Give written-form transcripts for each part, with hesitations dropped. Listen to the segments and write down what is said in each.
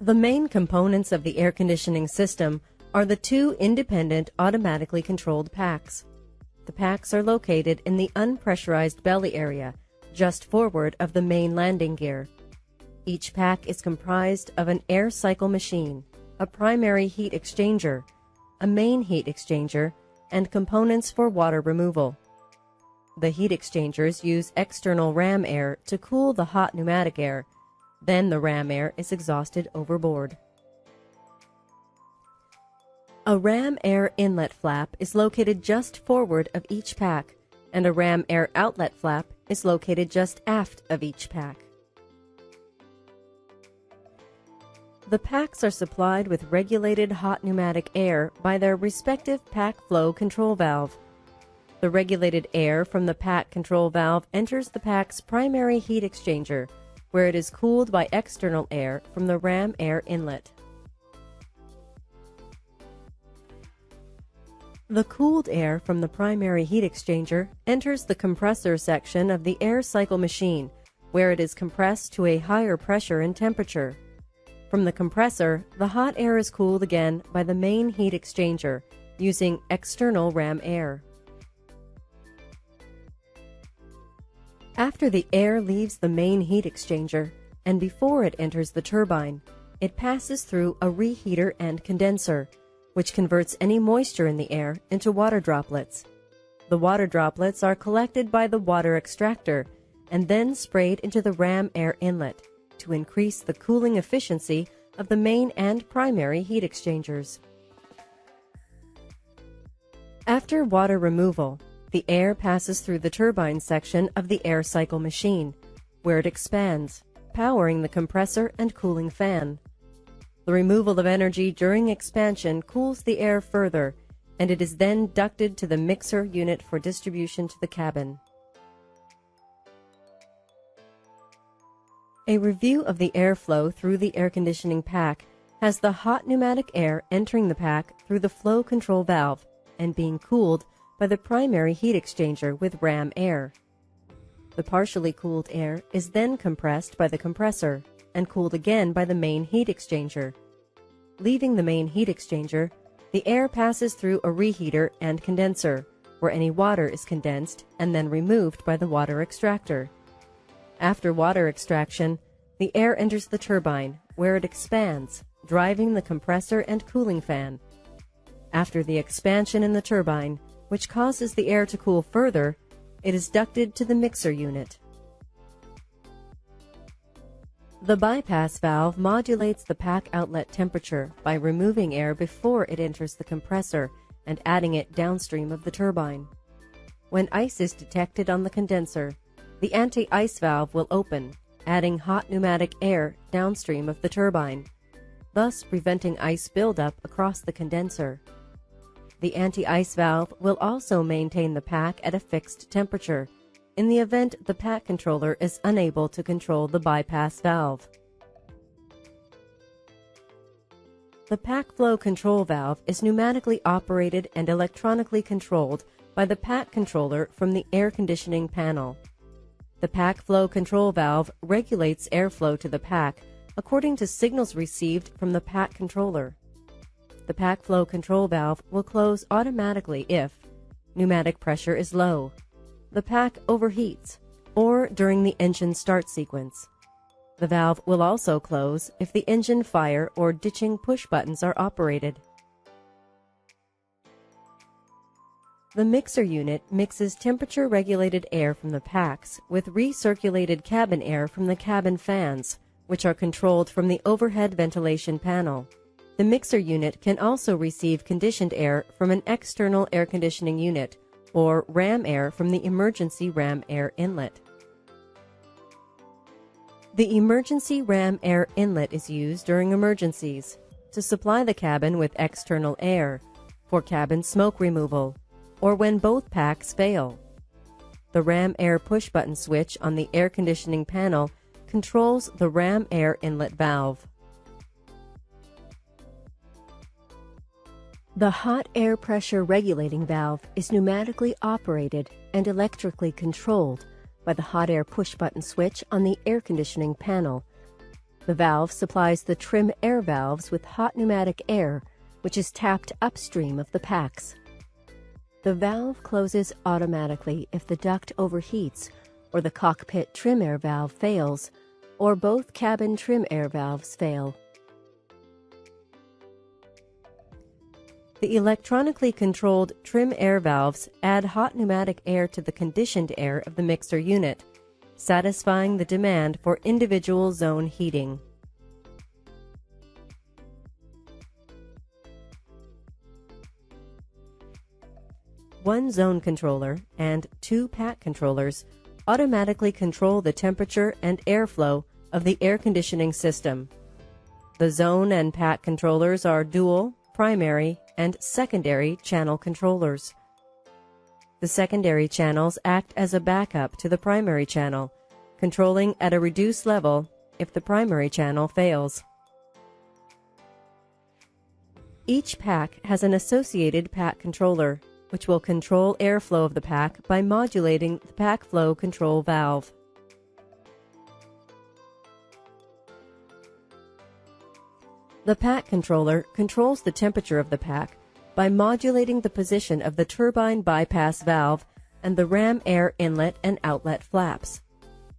The main components of the air conditioning system are the two independent automatically controlled packs. The packs are located in the unpressurized belly area, just forward of the main landing gear. Each pack is comprised of an air cycle machine, a primary heat exchanger, a main heat exchanger, and components for water removal. The heat exchangers use external ram air to cool the hot pneumatic air. Then the ram air is exhausted overboard. A ram air inlet flap is located just forward of each pack, and a ram air outlet flap is located just aft of each pack. The packs are supplied with regulated hot pneumatic air by their respective pack flow control valve. The regulated air from the pack control valve enters the pack's primary heat exchanger, where it is cooled by external air from the ram air inlet. The cooled air from the primary heat exchanger enters the compressor section of the air cycle machine, where it is compressed to a higher pressure and temperature. From the compressor, the hot air is cooled again by the main heat exchanger using external ram air. After the air leaves the main heat exchanger and before it enters the turbine, it passes through a reheater and condenser, which converts any moisture in the air into water droplets. The water droplets are collected by the water extractor and then sprayed into the ram air inlet to increase the cooling efficiency of the main and primary heat exchangers. After water removal, the air passes through the turbine section of the air cycle machine, where it expands, powering the compressor and cooling fan. The removal of energy during expansion cools the air further, and it is then ducted to the mixer unit for distribution to the cabin. A review of the airflow through the air conditioning pack has the hot pneumatic air entering the pack through the flow control valve and being cooled by the primary heat exchanger with ram air. The partially cooled air is then compressed by the compressor and cooled again by the main heat exchanger. Leaving the main heat exchanger, the air passes through a reheater and condenser, where any water is condensed and then removed by the water extractor. After water extraction, the air enters the turbine, where it expands, driving the compressor and cooling fan. After the expansion in the turbine, which causes the air to cool further, it is ducted to the mixer unit. The bypass valve modulates the pack outlet temperature by removing air before it enters the compressor and adding it downstream of the turbine. When ice is detected on the condenser, the anti-ice valve will open, adding hot pneumatic air downstream of the turbine, thus preventing ice buildup across the condenser. The anti-ice valve will also maintain the pack at a fixed temperature in the event the pack controller is unable to control the bypass valve. The pack flow control valve is pneumatically operated and electronically controlled by the pack controller from the air conditioning panel. The pack flow control valve regulates airflow to the pack according to signals received from the pack controller. The pack flow control valve will close automatically if pneumatic pressure is low, the pack overheats, or during the engine start sequence. The valve will also close if the engine fire or ditching push buttons are operated. The mixer unit mixes temperature-regulated air from the packs with recirculated cabin air from the cabin fans, which are controlled from the overhead ventilation panel. The mixer unit can also receive conditioned air from an external air conditioning unit or ram air from the emergency ram air inlet. The emergency ram air inlet is used during emergencies to supply the cabin with external air, for cabin smoke removal, or when both packs fail. The ram air push button switch on the air conditioning panel controls the ram air inlet valve. The hot air pressure regulating valve is pneumatically operated and electrically controlled by the hot air push button switch on the air conditioning panel. The valve supplies the trim air valves with hot pneumatic air, which is tapped upstream of the packs. The valve closes automatically if the duct overheats, or the cockpit trim air valve fails, or both cabin trim air valves fail. The electronically controlled trim air valves add hot pneumatic air to the conditioned air of the mixer unit, satisfying the demand for individual zone heating. One zone controller and two pack controllers automatically control the temperature and airflow of the air conditioning system. The zone and pack controllers are dual, primary, and secondary channel controllers. The secondary channels act as a backup to the primary channel, controlling at a reduced level if the primary channel fails. Each pack has an associated pack controller, which will control airflow of the pack by modulating the pack flow control valve. The pack controller controls the temperature of the pack by modulating the position of the turbine bypass valve and the ram air inlet and outlet flaps.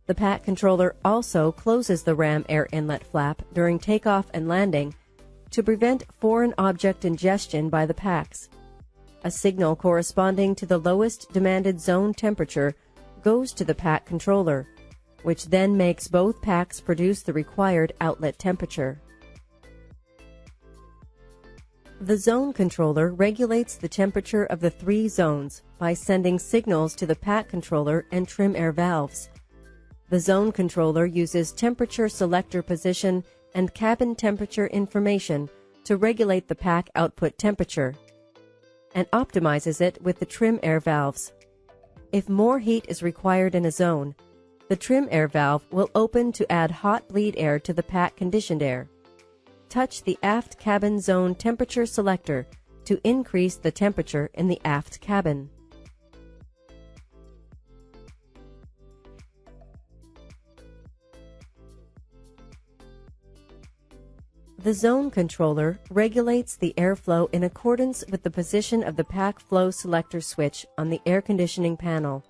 The pack controller also closes the ram air inlet flap during takeoff and landing to prevent foreign object ingestion by the packs. A signal corresponding to the lowest demanded zone temperature goes to the pack controller, which then makes both packs produce the required outlet temperature. The zone controller regulates the temperature of the three zones by sending signals to the pack controller and trim air valves. The zone controller uses temperature selector position and cabin temperature information to regulate the pack output temperature, and optimizes it with the trim air valves. If more heat is required in a zone, the trim air valve will open to add hot bleed air to the pack conditioned air. Touch the aft cabin zone temperature selector to increase the temperature in the aft cabin. The zone controller regulates the airflow in accordance with the position of the pack flow selector switch on the air conditioning panel.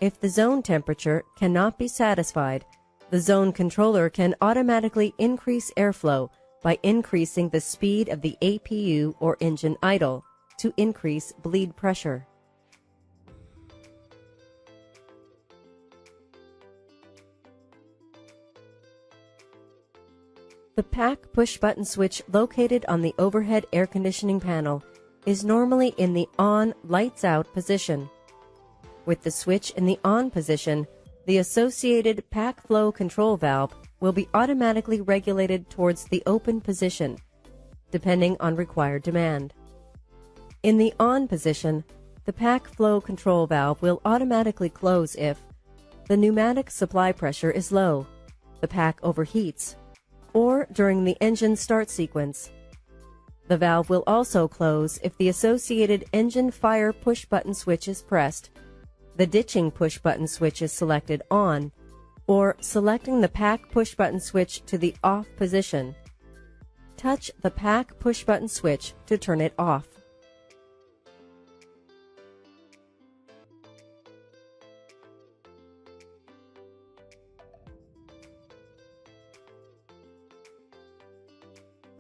If the zone temperature cannot be satisfied, the zone controller can automatically increase airflow by increasing the speed of the APU or engine idle to increase bleed pressure. The pack push-button switch located on the overhead air conditioning panel is normally in the on lights out position. With the switch in the on position, the associated pack flow control valve will be automatically regulated towards the open position, depending on required demand. In the on position, the pack flow control valve will automatically close if the pneumatic supply pressure is low, the pack overheats, or during the engine start sequence. The valve will also close if the associated engine fire push-button switch is pressed, the ditching push-button switch is selected on, or selecting the pack push-button switch to the off position. Touch the pack push-button switch to turn it off.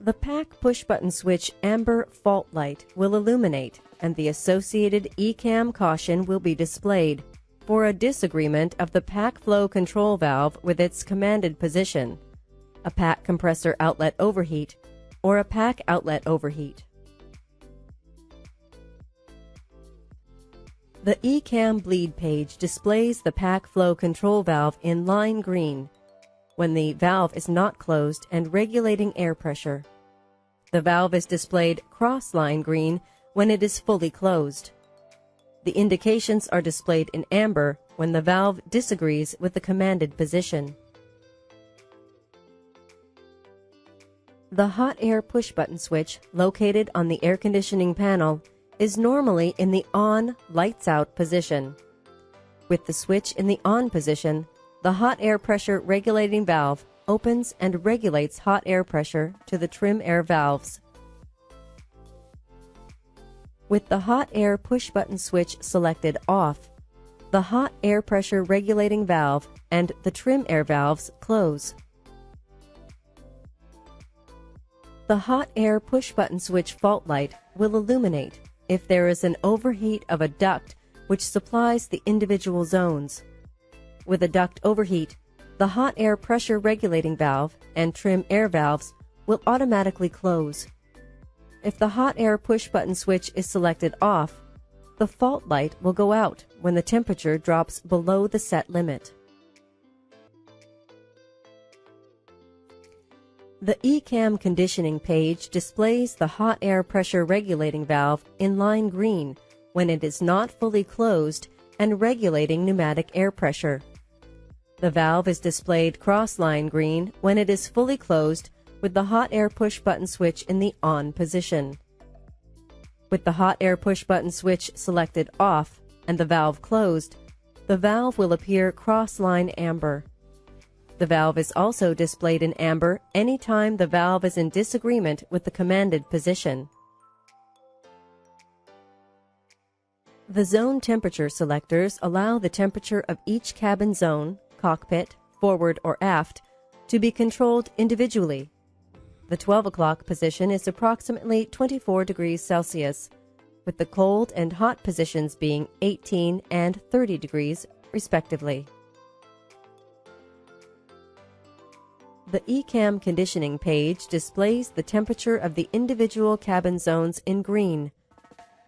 The pack push-button switch amber fault light will illuminate, and the associated ECAM caution will be displayed for a disagreement of the pack flow control valve with its commanded position, a pack compressor outlet overheat, or a pack outlet overheat. The ECAM bleed page displays the pack flow control valve in line green when the valve is not closed and regulating air pressure. The valve is displayed cross-line green when it is fully closed. The indications are displayed in amber when the valve disagrees with the commanded position. The hot air push-button switch located on the air conditioning panel is normally in the on lights out position. With the switch in the on position, the hot air pressure regulating valve opens and regulates hot air pressure to the trim air valves. With the hot air push-button switch selected off, the hot air pressure regulating valve and the trim air valves close. The hot air push-button switch fault light will illuminate if there is an overheat of a duct which supplies the individual zones. With a duct overheat, the hot air pressure regulating valve and trim air valves will automatically close. If the hot air push-button switch is selected off, the fault light will go out when the temperature drops below the set limit. The ECAM conditioning page displays the hot air pressure regulating valve in line green when it is not fully closed and regulating pneumatic air pressure. The valve is displayed cross-line green when it is fully closed with the hot air push-button switch in the on position. With the hot air push-button switch selected off and the valve closed, the valve will appear cross-line amber. The valve is also displayed in amber anytime the valve is in disagreement with the commanded position. The zone temperature selectors allow the temperature of each cabin zone, cockpit, forward or aft, to be controlled individually. The 12 o'clock position is approximately 24 degrees Celsius, with the cold and hot positions being 18 and 30 degrees, respectively. The ECAM conditioning page displays the temperature of the individual cabin zones in green.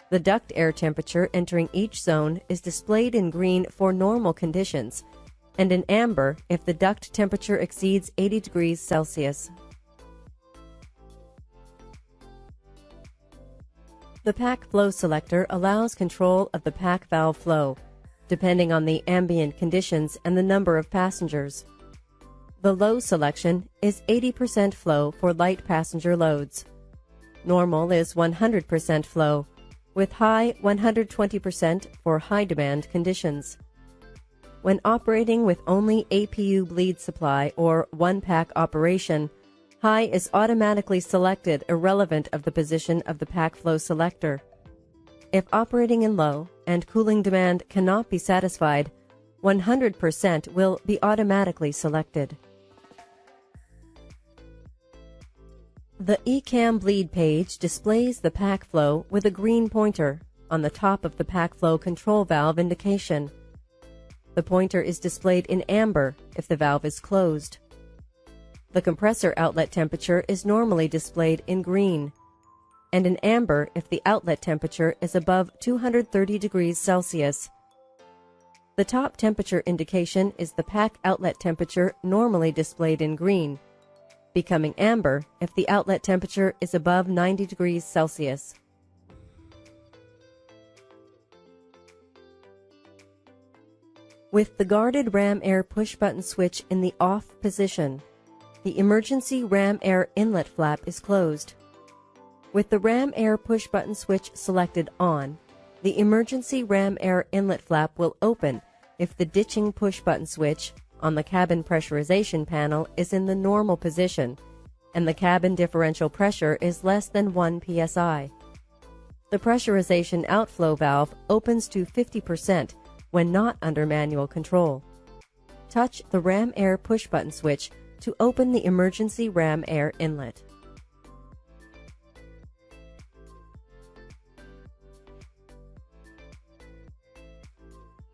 The duct air temperature entering each zone is displayed in green for normal conditions, and in amber if the duct temperature exceeds 80 degrees Celsius. The pack flow selector allows control of the pack valve flow, depending on the ambient conditions and the number of passengers. The low selection is 80% flow for light passenger loads. Normal is 100% flow, with high 120% for high-demand conditions. When operating with only APU bleed supply or one-pack operation, high is automatically selected irrelevant of the position of the pack flow selector. If operating in low and cooling demand cannot be satisfied, 100% will be automatically selected. The ECAM bleed page displays the pack flow with a green pointer on the top of the pack flow control valve indication. The pointer is displayed in amber if the valve is closed. The compressor outlet temperature is normally displayed in green, and in amber if the outlet temperature is above 230 degrees Celsius. The top temperature indication is the pack outlet temperature normally displayed in green, becoming amber if the outlet temperature is above 90 degrees Celsius. With the guarded ram air push-button switch in the off position, the emergency ram air inlet flap is closed. With the ram air push-button switch selected on, the emergency ram air inlet flap will open if the ditching push-button switch on the cabin pressurization panel is in the normal position and the cabin differential pressure is less than 1 psi. The pressurization outflow valve opens to 50% when not under manual control. Touch the ram air push-button switch to open the emergency ram air inlet.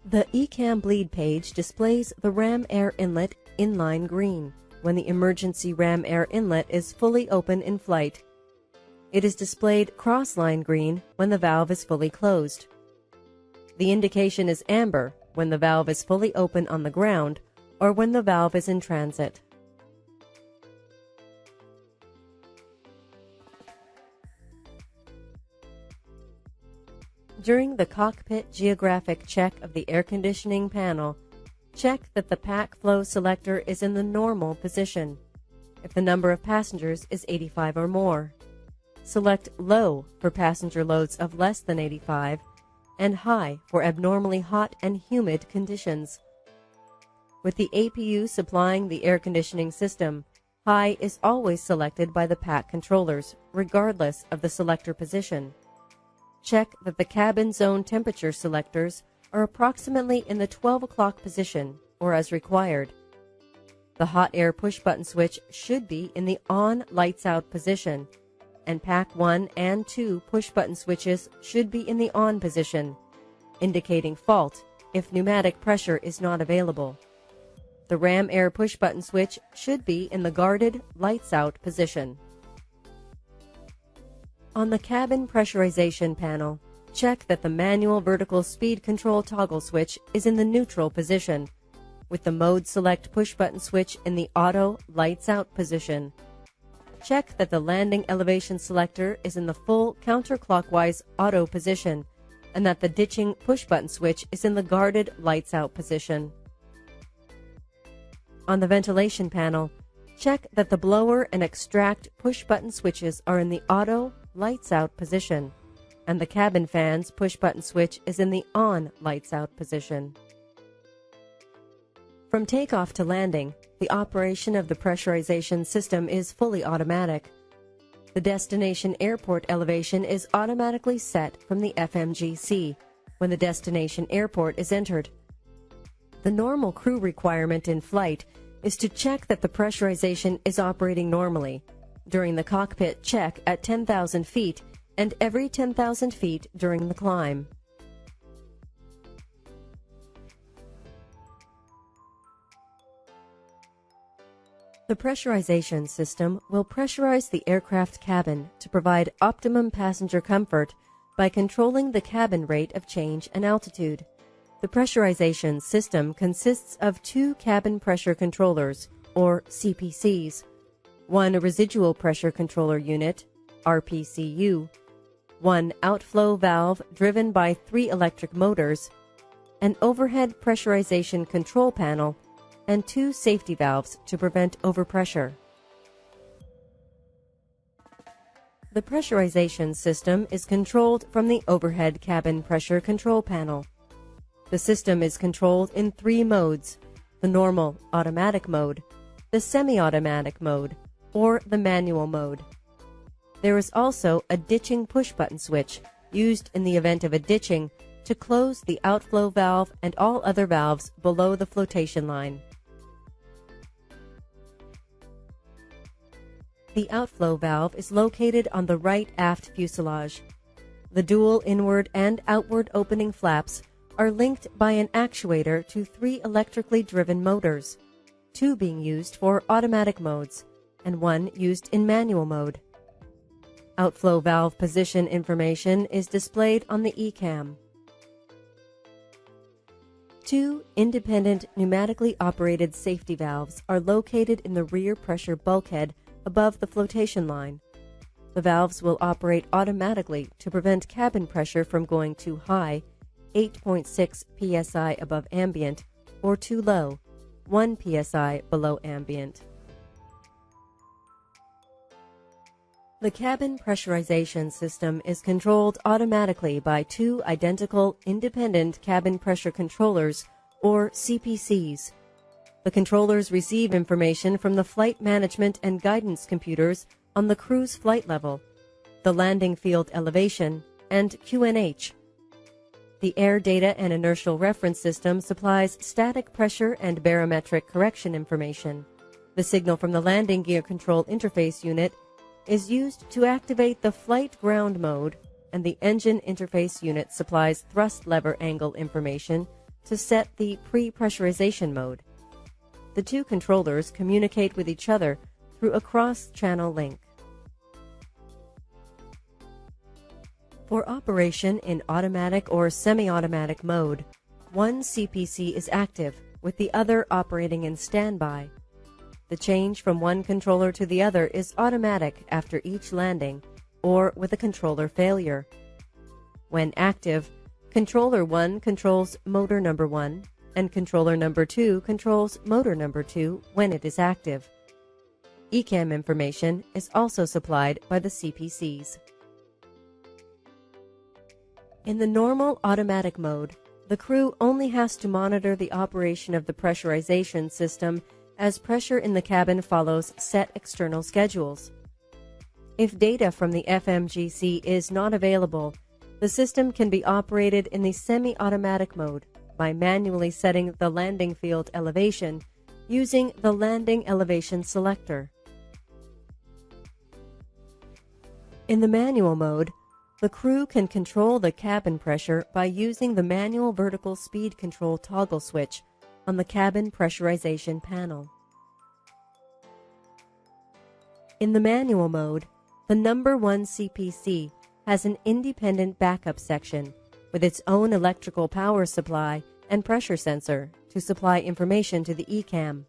The ECAM bleed page displays the ram air inlet in line green when the emergency ram air inlet is fully open in flight. It is displayed cross-line green when the valve is fully closed. The indication is amber when the valve is fully open on the ground or when the valve is in transit. During the cockpit geographic check of the air conditioning panel, check that the pack flow selector is in the normal position. If the number of passengers is 85 or more, select low for passenger loads of less than 85 and high for abnormally hot and humid conditions. With the APU supplying the air conditioning system, high is always selected by the pack controllers, regardless of the selector position. Check that the cabin zone temperature selectors are approximately in the 12 o'clock position or as required. The hot air push button switch should be in the on lights out position, and pack 1 and 2 push button switches should be in the on position, indicating fault if pneumatic pressure is not available. The ram air push button switch should be in the guarded lights out position. On the cabin pressurization panel, check that the manual vertical speed control toggle switch is in the neutral position, with the mode select push button switch in the auto lights out position. Check that the landing elevation selector is in the full counterclockwise auto position, and that the ditching push button switch is in the guarded lights out position. On the ventilation panel, check that the blower and extract push button switches are in the auto lights out position, and the cabin fan's push button switch is in the on lights out position. From takeoff to landing, the operation of the pressurization system is fully automatic. The destination airport elevation is automatically set from the FMGC when the destination airport is entered. The normal crew requirement in flight is to check that the pressurization is operating normally during the cockpit check at 10,000 feet and every 10,000 feet during the climb. The pressurization system will pressurize the aircraft cabin to provide optimum passenger comfort by controlling the cabin rate of change and altitude. The pressurization system consists of 2 cabin pressure controllers, or CPCs, 1 residual pressure controller unit, RPCU, 1 outflow valve driven by 3 electric motors, an overhead pressurization control panel, and 2 safety valves to prevent overpressure. The pressurization system is controlled from the overhead cabin pressure control panel. The system is controlled in 3 modes: the normal automatic mode, the semi-automatic mode, or the manual mode. There is also a ditching push button switch used in the event of a ditching to close the outflow valve and all other valves below the flotation line. The outflow valve is located on the right aft fuselage. The dual inward and outward opening flaps are linked by an actuator to 3 electrically driven motors, 2 being used for automatic modes and 1 used in manual mode. Outflow valve position information is displayed on the ECAM. 2 independent pneumatically operated safety valves are located in the rear pressure bulkhead above the flotation line. The valves will operate automatically to prevent cabin pressure from going too high, 8.6 psi above ambient, or too low, 1 psi below ambient. The cabin pressurization system is controlled automatically by 2 identical independent cabin pressure controllers, or CPCs. The controllers receive information from the flight management and guidance computers on the crew's flight level, the landing field elevation, and QNH. The Air Data and Inertial Reference System supplies static pressure and barometric correction information. The signal from the landing gear control interface unit is used to activate the flight ground mode, and the engine interface unit supplies thrust lever angle information to set the pre-pressurization mode. The 2 controllers communicate with each other through a cross-channel link. For operation in automatic or semi-automatic mode, 1 CPC is active, with the other operating in standby. The change from one controller to the other is automatic after each landing, or with a controller failure. When active, controller 1 controls motor number 1, and controller number 2 controls motor number 2 when it is active. ECAM information is also supplied by the CPCs. In the normal automatic mode, The crew only has to monitor the operation of the pressurization system as pressure in the cabin follows set external schedules. If data from the FMGC is not available, the system can be operated in the semi-automatic mode by manually setting the landing field elevation using the landing elevation selector. In the manual mode, the crew can control the cabin pressure by using the manual vertical speed control toggle switch on the cabin pressurization panel. In the manual mode, the number 1 CPC has an independent backup section with its own electrical power supply and pressure sensor to supply information to the ECAM.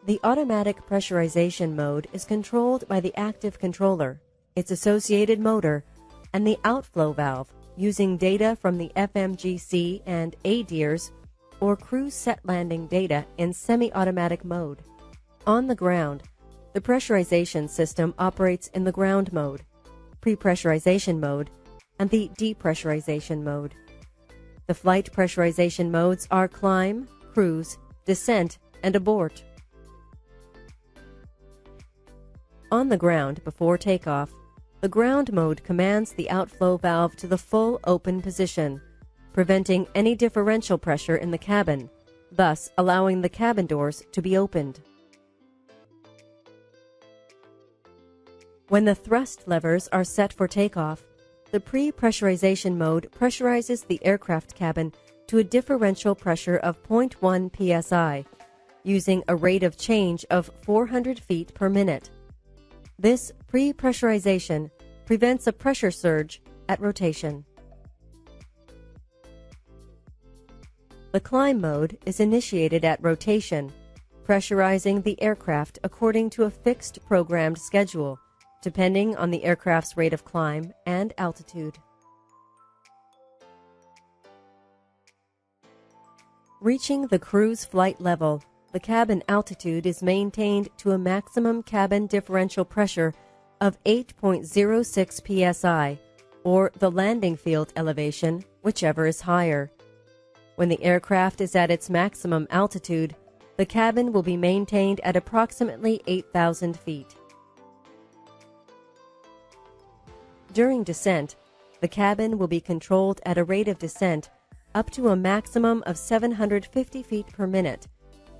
The automatic pressurization mode is controlled by the active controller, its associated motor, and the outflow valve using data from the FMGC and ADIRS or cruise set landing data in semi-automatic mode. On the ground, the pressurization system operates in the ground mode, pre-pressurization mode, and the depressurization mode. The flight pressurization modes are climb, cruise, descent, and abort. On the ground before takeoff, the ground mode commands the outflow valve to the full open position, preventing any differential pressure in the cabin, thus allowing the cabin doors to be opened. When the thrust levers are set for takeoff, the pre-pressurization mode pressurizes the aircraft cabin to a differential pressure of 0.1 psi, using a rate of change of 400 feet per minute. This pre-pressurization prevents a pressure surge at rotation. The climb mode is initiated at rotation, pressurizing the aircraft according to a fixed programmed schedule, depending on the aircraft's rate of climb and altitude. Reaching the cruise flight level, the cabin altitude is maintained to a maximum cabin differential pressure of 8.06 psi, or the landing field elevation, whichever is higher. When the aircraft is at its maximum altitude, the cabin will be maintained at approximately 8,000 feet. During descent, the cabin will be controlled at a rate of descent up to a maximum of 750 feet per minute,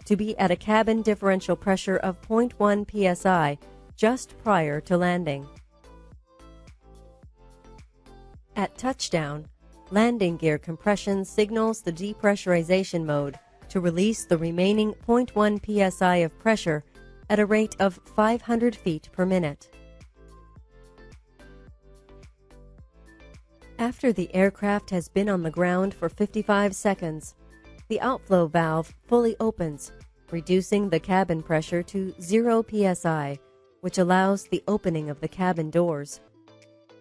to be at a cabin differential pressure of 0.1 psi just prior to landing. At touchdown, landing gear compression signals the depressurization mode to release the remaining 0.1 psi of pressure at a rate of 500 feet per minute. After the aircraft has been on the ground for 55 seconds, the outflow valve fully opens, reducing the cabin pressure to 0 psi, which allows the opening of the cabin doors.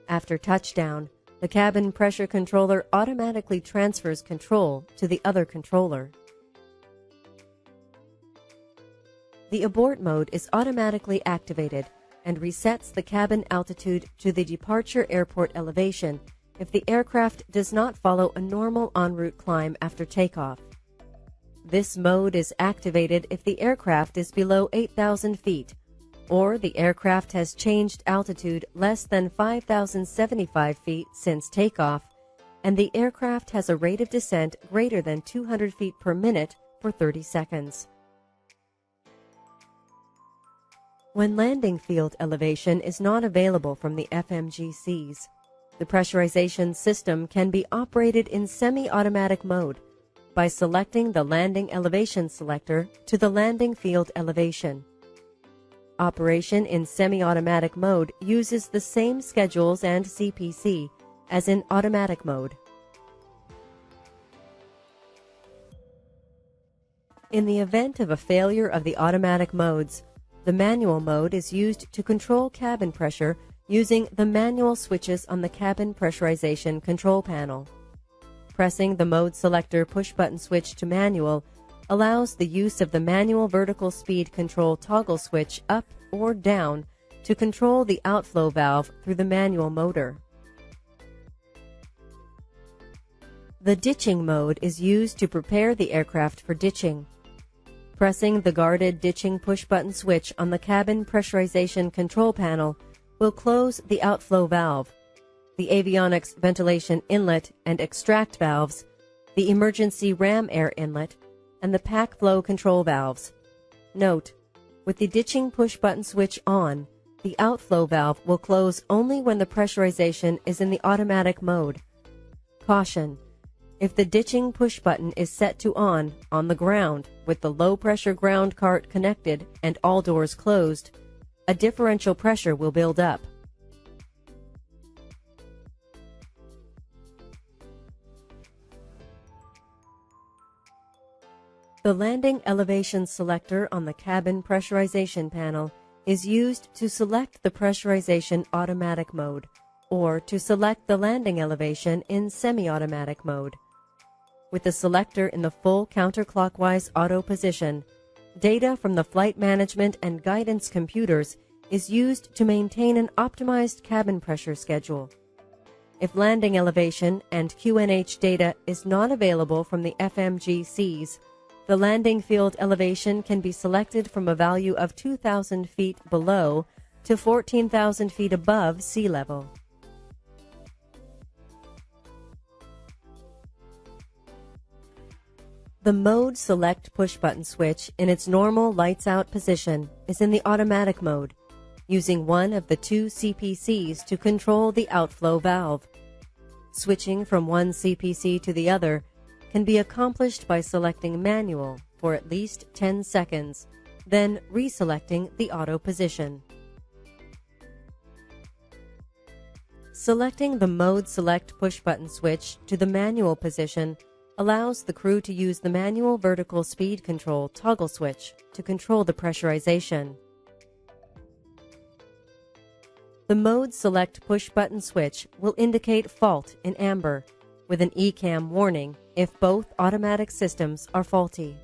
After touchdown, the cabin pressure controller automatically transfers control to the other controller. The abort mode is automatically activated and resets the cabin altitude to the departure airport elevation if the aircraft does not follow a normal en route climb after takeoff. This mode is activated if the aircraft is below 8,000 feet, or the aircraft has changed altitude less than 5,075 feet since takeoff, and the aircraft has a rate of descent greater than 200 feet per minute for 30 seconds. When landing field elevation is not available from the FMGCs, the pressurization system can be operated in semi-automatic mode by selecting the landing elevation selector to the landing field elevation. Operation in semi-automatic mode uses the same schedules and CPC as in automatic mode. In the event of a failure of the automatic modes, the manual mode is used to control cabin pressure using the manual switches on the cabin pressurization control panel. Pressing the mode selector push-button switch to manual allows the use of the manual vertical speed control toggle switch up or down to control the outflow valve through the manual motor. The ditching mode is used to prepare the aircraft for ditching. Pressing the guarded ditching push-button switch on the cabin pressurization control panel will close the outflow valve, the avionics ventilation inlet and extract valves, the emergency ram air inlet, and the pack flow control valves. Note: with the ditching push-button switch on, the outflow valve will close only when the pressurization is in the automatic mode. Caution: if the ditching push button is set to on the ground with the low-pressure ground cart connected and all doors closed, a differential pressure will build up. The landing elevation selector on the cabin pressurization panel is used to select the pressurization automatic mode, or to select the landing elevation in semi-automatic mode. With the selector in the full counterclockwise auto position, data from the flight management and guidance computers is used to maintain an optimized cabin pressure schedule. If landing elevation and QNH data is not available from the FMGCs, the landing field elevation can be selected from a value of 2,000 feet below to 14,000 feet above sea level. The Mode Select push-button switch in its normal lights-out position is in the automatic mode, using one of the two CPCs to control the outflow valve. Switching from one CPC to the other can be accomplished by selecting Manual for at least 10 seconds, then reselecting the auto position. Selecting the Mode Select push-button switch to the manual position allows the crew to use the manual vertical speed control toggle switch to control the pressurization. The Mode Select push-button switch will indicate fault in amber, with an ECAM warning if both automatic systems are faulty.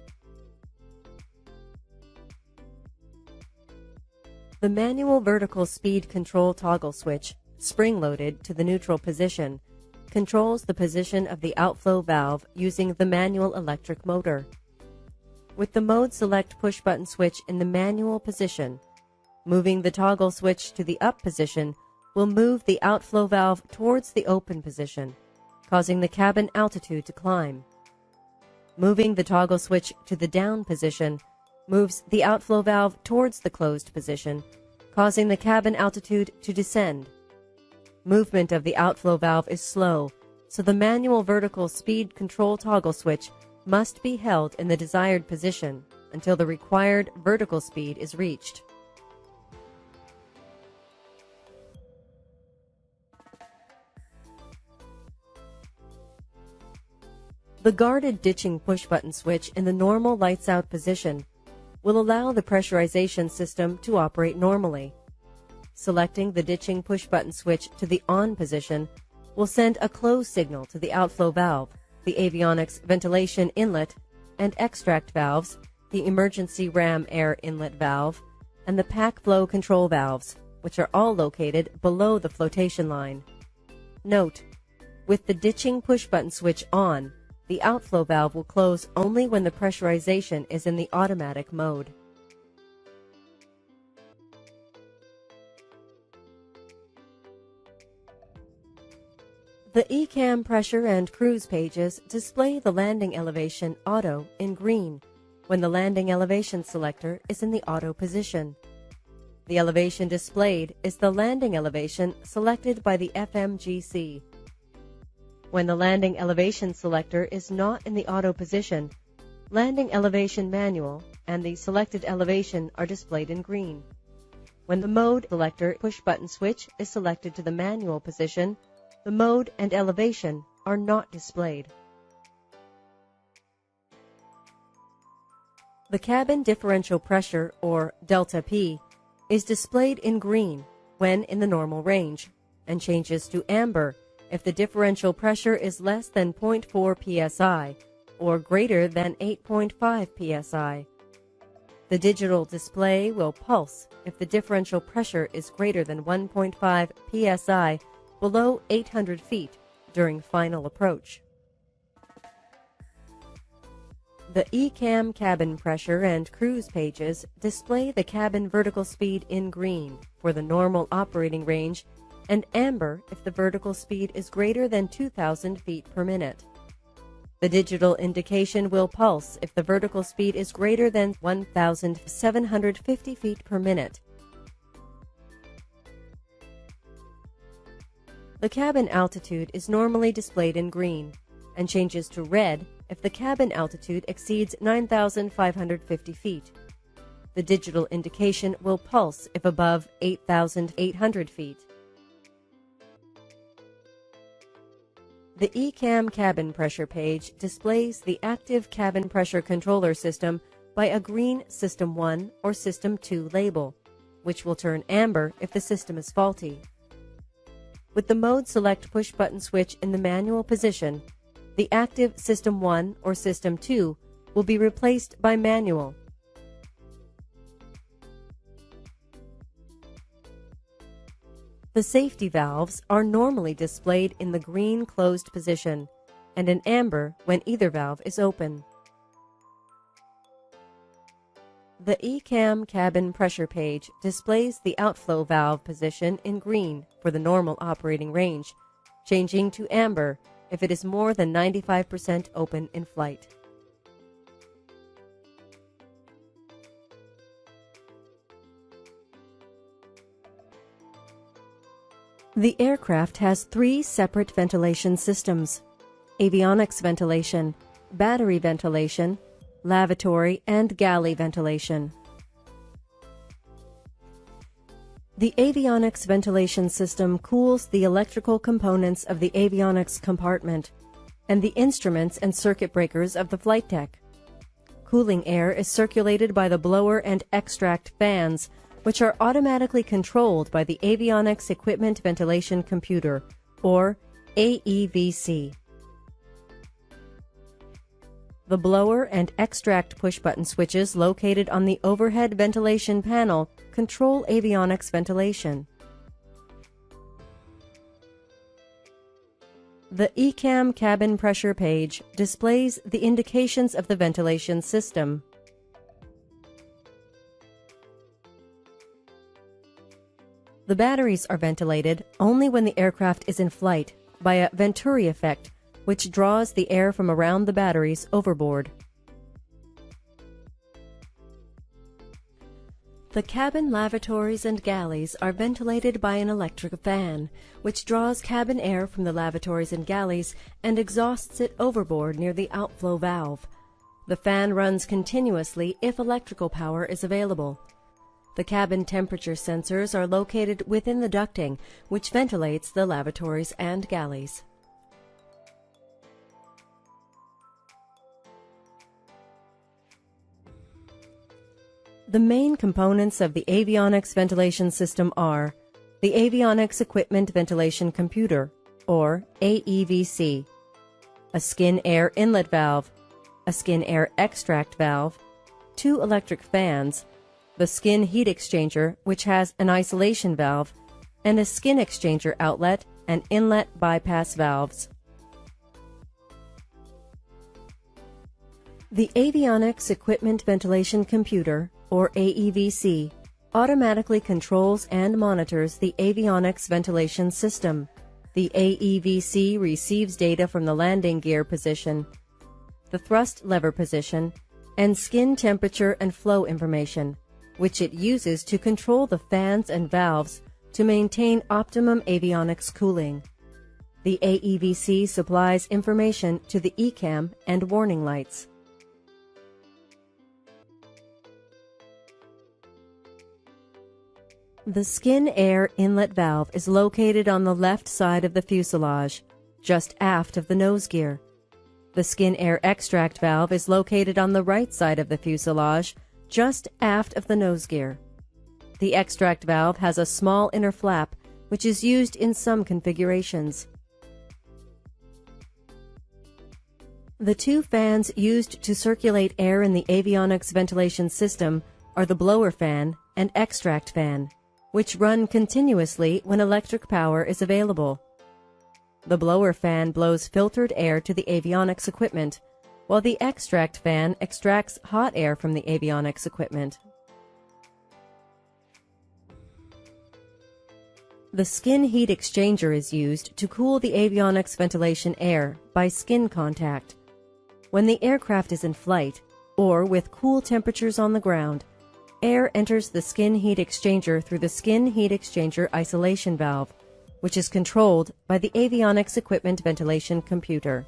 The manual vertical speed control toggle switch, spring-loaded to the neutral position, controls the position of the outflow valve using the manual electric motor. With the Mode Select push-button switch in the manual position, moving the toggle switch to the up position will move the outflow valve towards the open position, causing the cabin altitude to climb. Moving the toggle switch to the down position moves the outflow valve towards the closed position, causing the cabin altitude to descend. Movement of the outflow valve is slow, so the manual vertical speed control toggle switch must be held in the desired position until the required vertical speed is reached. The guarded ditching push-button switch in the normal lights-out position will allow the pressurization system to operate normally. Selecting the ditching push-button switch to the on position will send a close signal to the outflow valve, the avionics ventilation inlet and extract valves, the emergency ram air inlet valve, and the pack flow control valves, which are all located below the flotation line. Note: with the ditching push-button switch on, the outflow valve will close only when the pressurization is in the automatic mode. The ECAM pressure and cruise pages display the landing elevation auto in green when the landing elevation selector is in the auto position. The elevation displayed is the landing elevation selected by the FMGC. When the landing elevation selector is not in the auto position, landing elevation manual and the selected elevation are displayed in green. When the mode selector push-button switch is selected to the manual position, the mode and elevation are not displayed. The cabin differential pressure, or delta P, is displayed in green when in the normal range, and changes to amber if the differential pressure is less than 0.4 psi or greater than 8.5 psi. The digital display will pulse if the differential pressure is greater than 1.5 psi below 800 feet during final approach. The ECAM cabin pressure and cruise pages display the cabin vertical speed in green for the normal operating range and amber if the vertical speed is greater than 2,000 feet per minute. The digital indication will pulse if the vertical speed is greater than 1,750 feet per minute. The cabin altitude is normally displayed in green and changes to red if the cabin altitude exceeds 9,550 feet. The digital indication will pulse if above 8,800 feet. The ECAM cabin pressure page displays the active cabin pressure controller system by a green System 1 or System 2 label, which will turn amber if the system is faulty. With the Mode Select push-button switch in the manual position, the active System 1 or System 2 will be replaced by manual. The safety valves are normally displayed in the green closed position and in amber when either valve is open. The ECAM cabin pressure page displays the outflow valve position in green for the normal operating range, changing to amber if it is more than 95% open in flight. The aircraft has 3 separate ventilation systems: avionics ventilation, battery ventilation, lavatory and galley ventilation. The avionics ventilation system cools the electrical components of the avionics compartment and the instruments and circuit breakers of the flight deck. Cooling air is circulated by the blower and extract fans, which are automatically controlled by the Avionics Equipment Ventilation Computer, or AEVC. The blower and extract push-button switches located on the overhead ventilation panel control avionics ventilation. The ECAM cabin pressure page displays the indications of the ventilation system. The batteries are ventilated only when the aircraft is in flight by a Venturi effect, which draws the air from around the batteries overboard. The cabin lavatories and galleys are ventilated by an electric fan, which draws cabin air from the lavatories and galleys and exhausts it overboard near the outflow valve. The fan runs continuously if electrical power is available. The cabin temperature sensors are located within the ducting, which ventilates the lavatories and galleys. The main components of the avionics ventilation system are the Avionics Equipment Ventilation Computer, or AEVC, a skin air inlet valve, a skin air extract valve, 2 electric fans, the skin heat exchanger, which has an isolation valve, and a skin exchanger outlet and inlet bypass valves. The Avionics Equipment Ventilation Computer, or AEVC, automatically controls and monitors the avionics ventilation system. The AEVC receives data from the landing gear position, the thrust lever position, and skin temperature and flow information, which it uses to control the fans and valves to maintain optimum avionics cooling. The AEVC supplies information to the ECAM and warning lights. The skin air inlet valve is located on the left side of the fuselage, just aft of the nose gear. The skin air extract valve is located on the right side of the fuselage, just aft of the nose gear. The extract valve has a small inner flap, which is used in some configurations. The 2 fans used to circulate air in the avionics ventilation system are the blower fan and extract fan, which run continuously when electric power is available. The blower fan blows filtered air to the avionics equipment, while the extract fan extracts hot air from the avionics equipment. The skin heat exchanger is used to cool the avionics ventilation air by skin contact. When the aircraft is in flight, or with cool temperatures on the ground, air enters the skin heat exchanger through the skin heat exchanger isolation valve, which is controlled by the avionics equipment ventilation computer.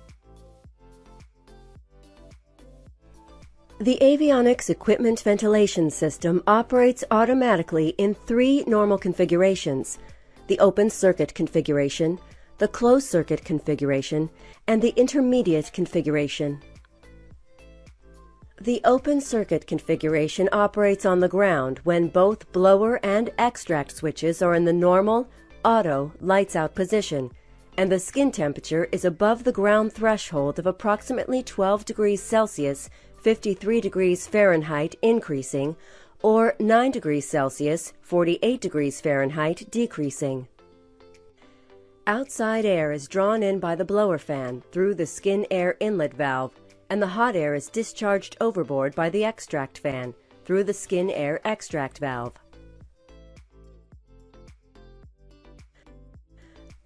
The avionics equipment ventilation system operates automatically in 3 normal configurations: the open circuit configuration, the closed circuit configuration, and the intermediate configuration. The open circuit configuration operates on the ground when both blower and extract switches are in the normal, auto, lights out position, and the skin temperature is above the ground threshold of approximately 12 degrees Celsius, 53 degrees Fahrenheit increasing, or 9 degrees Celsius, 48 degrees Fahrenheit decreasing. Outside air is drawn in by the blower fan through the skin air inlet valve, and the hot air is discharged overboard by the extract fan through the skin air extract valve.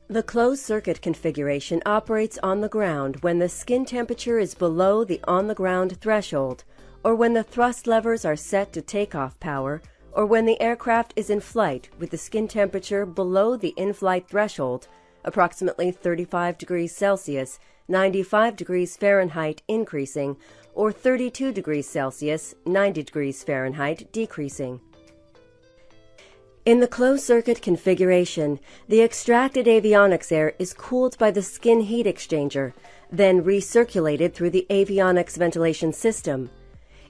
The closed circuit configuration operates on the ground when the skin temperature is below the on-the-ground threshold, or when the thrust levers are set to takeoff power, or when the aircraft is in flight with the skin temperature below the in-flight threshold, approximately 35 degrees Celsius, 95 degrees Fahrenheit increasing, or 32 degrees Celsius, 90 degrees Fahrenheit decreasing. In the closed-circuit configuration, the extracted avionics air is cooled by the skin heat exchanger, then recirculated through the avionics ventilation system.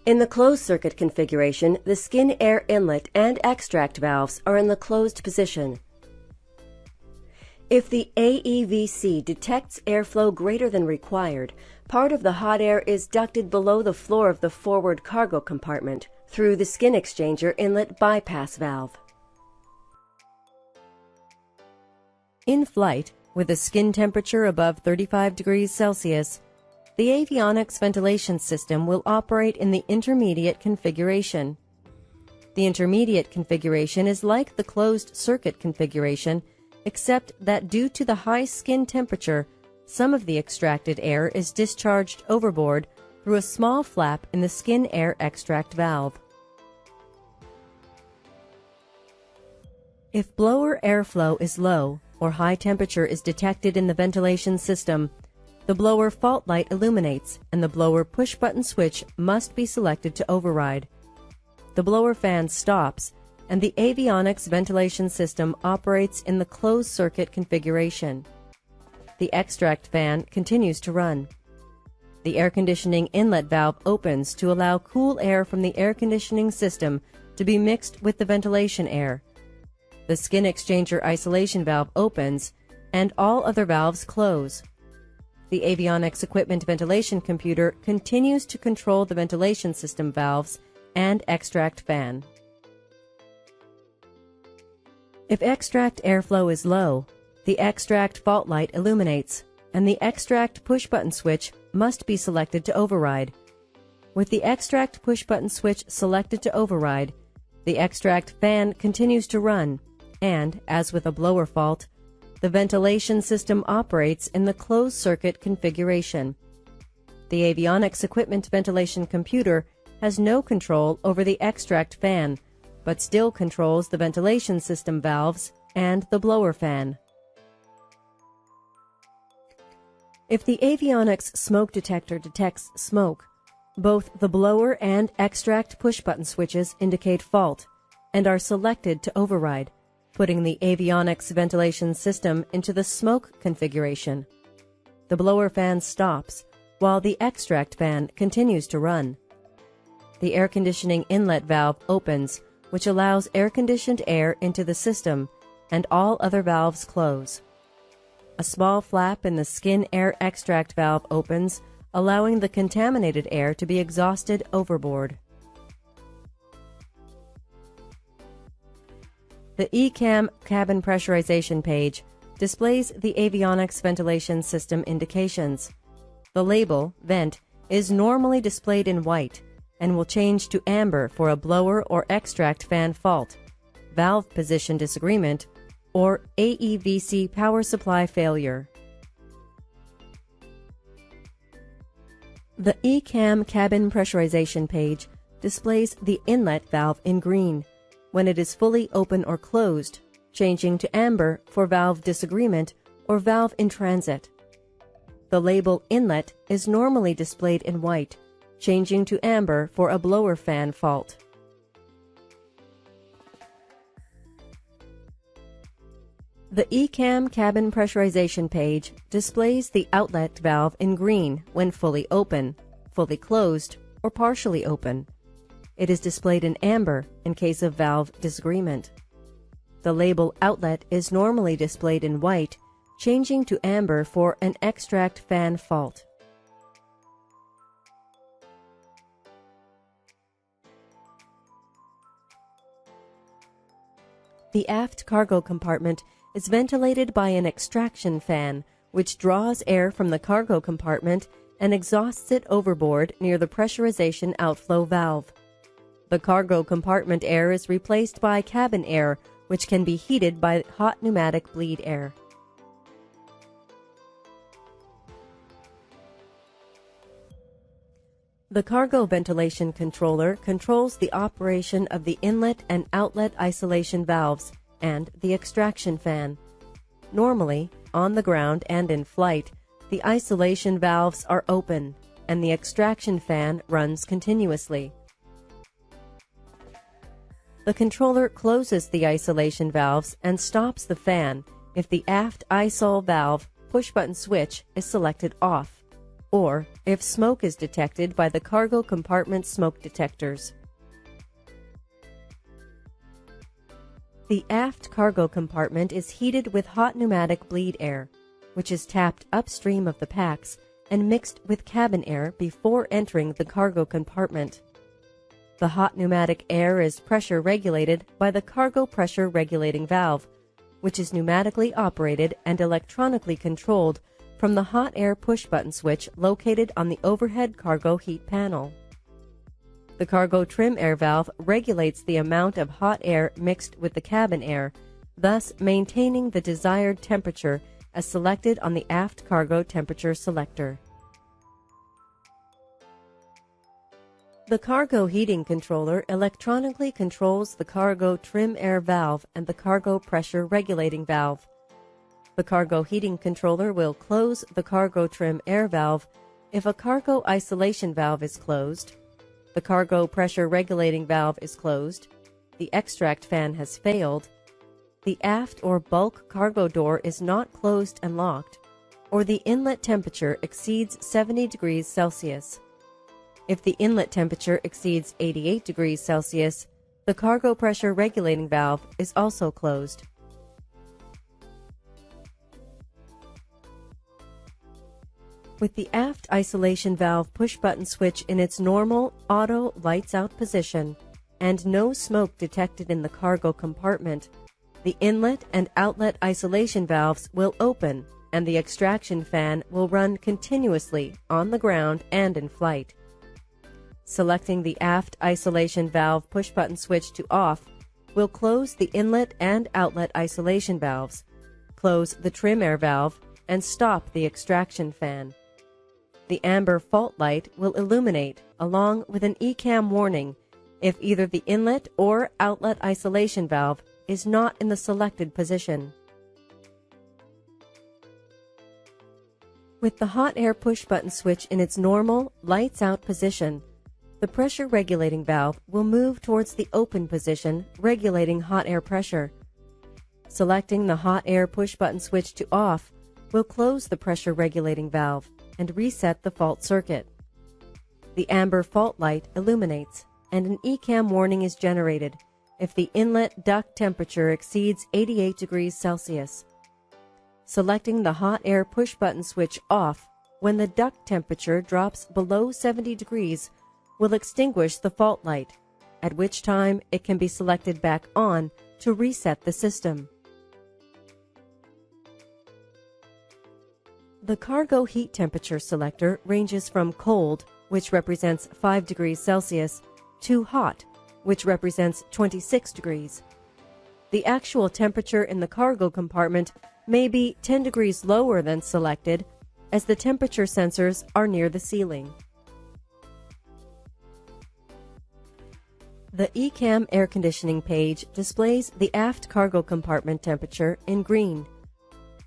In the closed-circuit configuration, the skin air inlet and extract valves are in the closed position. If the AEVC detects airflow greater than required, part of the hot air is ducted below the floor of the forward cargo compartment through the skin exchanger inlet bypass valve. In flight, with a skin temperature above 35 degrees Celsius, the avionics ventilation system will operate in the intermediate configuration. The intermediate configuration is like the closed circuit configuration, except that due to the high skin temperature, some of the extracted air is discharged overboard through a small flap in the skin air extract valve. If blower airflow is low, or high temperature is detected in the ventilation system, the blower fault light illuminates and the blower push-button switch must be selected to override. The blower fan stops and the avionics ventilation system operates in the closed-circuit configuration. The extract fan continues to run. The air conditioning inlet valve opens to allow cool air from the air conditioning system to be mixed with the ventilation air. The skin exchanger isolation valve opens, and all other valves close. The avionics equipment ventilation computer continues to control the ventilation system valves and extract fan. If extract airflow is low, the extract fault light illuminates, and the extract push-button switch must be selected to override. With the extract push-button switch selected to override, the extract fan continues to run, and, as with a blower fault, the ventilation system operates in the closed-circuit configuration. The avionics equipment ventilation computer has no control over the extract fan, but still controls the ventilation system valves and the blower fan. If the avionics smoke detector detects smoke, both the blower and extract push-button switches indicate fault and are selected to override, putting the avionics ventilation system into the smoke configuration. The blower fan stops, while the extract fan continues to run. The air conditioning inlet valve opens, which allows air-conditioned air into the system, and all other valves close. A small flap in the skin air extract valve opens, allowing the contaminated air to be exhausted overboard. The ECAM cabin pressurization page displays the avionics ventilation system indications. The label, vent, is normally displayed in white and will change to amber for a blower or extract fan fault, valve position disagreement, or AEVC power supply failure. The ECAM cabin pressurization page displays the inlet valve in green when it is fully open or closed, changing to amber for valve disagreement or valve in transit. The label inlet is normally displayed in white, changing to amber for a blower fan fault. The ECAM cabin pressurization page displays the outlet valve in green when fully open, fully closed, or partially open. It is displayed in amber in case of valve disagreement. The label outlet is normally displayed in white, changing to amber for an extract fan fault. The aft cargo compartment is ventilated by an extraction fan, which draws air from the cargo compartment and exhausts it overboard near the pressurization outflow valve. The cargo compartment air is replaced by cabin air, which can be heated by hot pneumatic bleed air. The cargo ventilation controller controls the operation of the inlet and outlet isolation valves and the extraction fan. Normally, on the ground and in flight, the isolation valves are open and the extraction fan runs continuously. The controller closes the isolation valves and stops the fan if the aft isol valve push-button switch is selected off, or if smoke is detected by the cargo compartment smoke detectors. The aft cargo compartment is heated with hot pneumatic bleed air, which is tapped upstream of the packs and mixed with cabin air before entering the cargo compartment. The hot pneumatic air is pressure regulated by the cargo pressure regulating valve, which is pneumatically operated and electronically controlled from the hot air push-button switch located on the overhead cargo heat panel. The cargo trim air valve regulates the amount of hot air mixed with the cabin air, thus maintaining the desired temperature as selected on the aft cargo temperature selector. The cargo heating controller electronically controls the cargo trim air valve and the cargo pressure regulating valve. The cargo heating controller will close the cargo trim air valve if a cargo isolation valve is closed, the cargo pressure regulating valve is closed, the extract fan has failed, the aft or bulk cargo door is not closed and locked, or the inlet temperature exceeds 70 degrees Celsius. If the inlet temperature exceeds 88 degrees Celsius, the cargo pressure regulating valve is also closed. With the aft isolation valve push-button switch in its normal auto lights-out position and no smoke detected in the cargo compartment, the inlet and outlet isolation valves will open and the extraction fan will run continuously on the ground and in flight. Selecting the aft isolation valve push-button switch to off will close the inlet and outlet isolation valves, close the trim air valve, and stop the extraction fan. The amber fault light will illuminate along with an ECAM warning if either the inlet or outlet isolation valve is not in the selected position. With the hot air push-button switch in its normal lights-out position, the pressure regulating valve will move towards the open position, regulating hot air pressure. Selecting the hot air push-button switch to off will close the pressure regulating valve and reset the fault circuit. The amber fault light illuminates, and an ECAM warning is generated if the inlet duct temperature exceeds 88 degrees Celsius. Selecting the hot air push-button switch off when the duct temperature drops below 70 degrees will extinguish the fault light, at which time it can be selected back on to reset the system. The cargo heat temperature selector ranges from cold, which represents 5 degrees Celsius, to hot, which represents 26 degrees. The actual temperature in the cargo compartment may be 10 degrees lower than selected, as the temperature sensors are near the ceiling. The ECAM air conditioning page displays the aft cargo compartment temperature in green.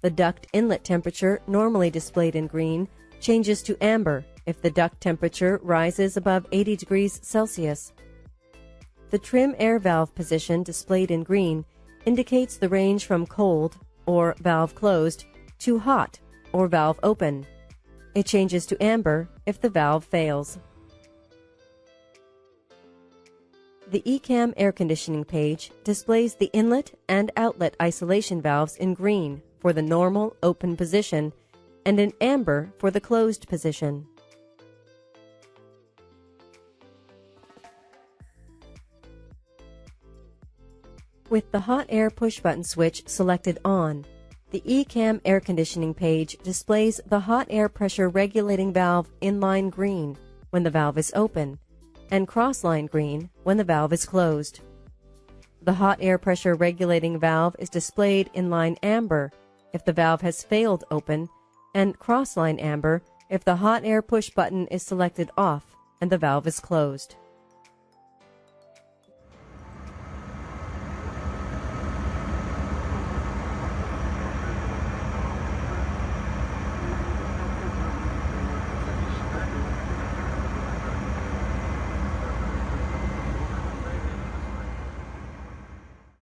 The duct inlet temperature, normally displayed in green, changes to amber if the duct temperature rises above 80 degrees Celsius. The trim air valve position, displayed in green, indicates the range from cold, or valve closed, to hot, or valve open. It changes to amber if the valve fails. The ECAM air conditioning page displays the inlet and outlet isolation valves in green for the normal open position and in amber for the closed position. With the hot air push button switch selected on, the ECAM air conditioning page displays the hot air pressure regulating valve in line green when the valve is open and cross-line green when the valve is closed. The hot air pressure regulating valve is displayed in line amber if the valve has failed open and cross-line amber if the hot air push button is selected off and the valve is closed.